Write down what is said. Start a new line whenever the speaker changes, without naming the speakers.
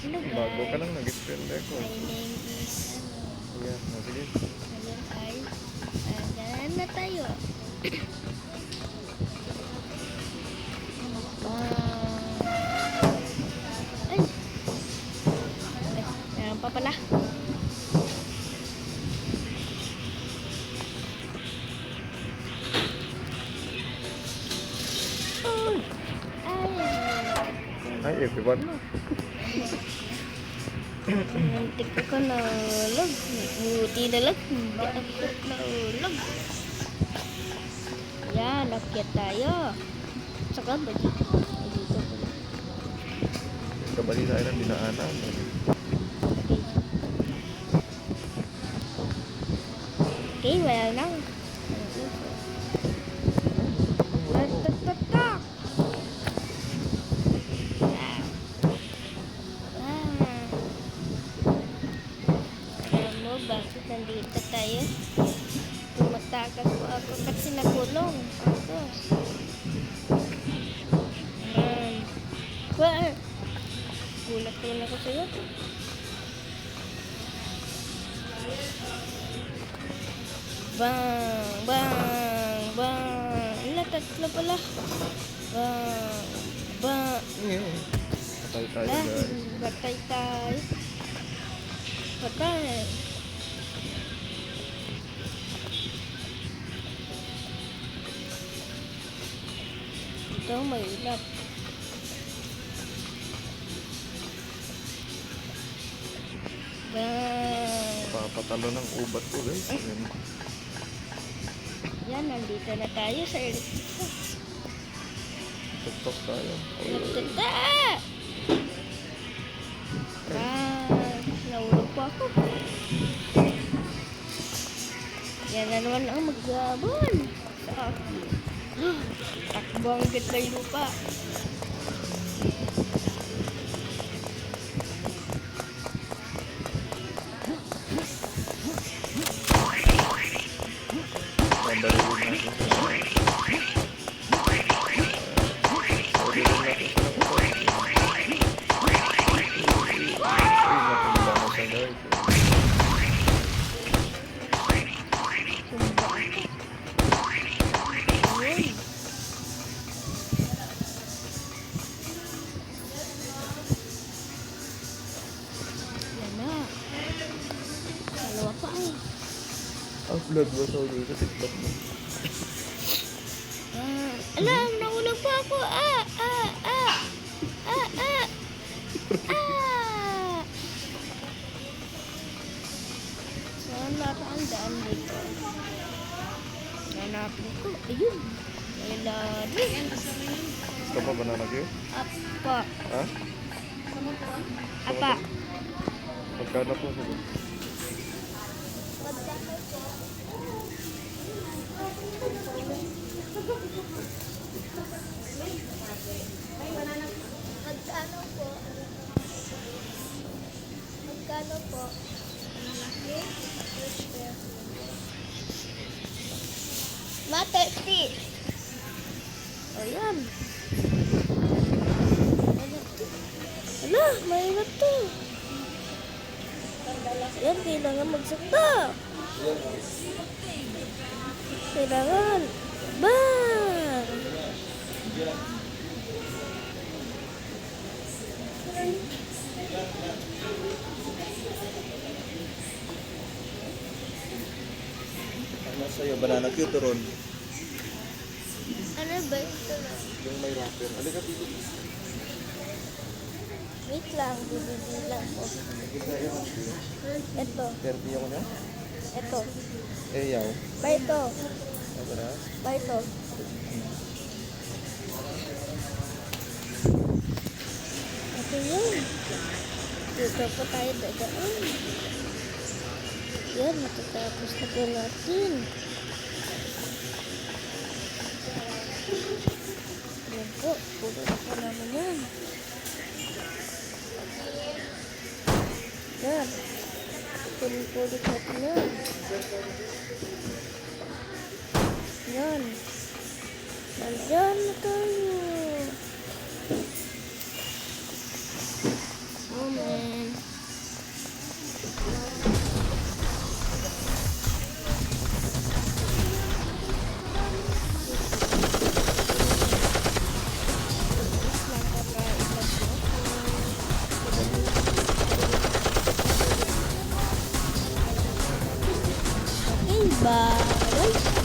Hello
Bago ka
guys.
lang nag-spell ko.
My name is
Ayan, sige.
Ngayon ay ganan na tayo. Ay. Ay, meron pa pala.
Hi everyone.
Muntik ako nahulog. Buti na lang. Hindi ako nahulog. Yan, akyat tayo. Saka ba dito? Dito pala.
Kabali tayo ng dinaanan.
Okay, wala lang. Tak. Alam mo, bakit nandito tayo? Tumatakas po ako kasi nakulong ako. Ayan. Gulat naman ako sa'yo. Bang! Bang! Bang! Wala, tatlo pala. Bang! Bang!
Patay tayo guys.
Batay tayo. Patay. Ito may ulap. Bang!
Papatalo ng ubat ko guys. Ayan.
Yan, nandito na tayo sa electric.
Tuktok tayo.
Nagtata! Nahulog po ako. Yan na naman ang maggabon sa akin. Takbo ang ganda yung lupa.
Mandalulin natin. Ang vlog mo sa ulo sa TikTok mo.
Alam, naulog pa ako. Saan natin ang daan dito? Hanapin ko. Ayun. May lari.
Gusto mo banana cue?
Apa.
Ha?
Apa.
Magkano po sabi?
Magkano po? Magkano po? Matesti. Ayan. Ala, mahirap to. Yan, kailangan magsakta. Kailangan. Bang!
Ano sa'yo? Banana cue turon?
Ano ba ito na?
Yung may wrapper. Alika dito.
Wait lang, bibili lang po. Ito,
30 ako na?
ito.
Eh, yaw.
Ba ito?
Ano na?
Ba ito? Ito yun. Dito po tayo dadaan. Yan, matatapos na po natin. Yan po, pulo na po namin yan. Yan. Pulit natin yan. Yan. Nandyan na tayo. Oh man. Bye-bye.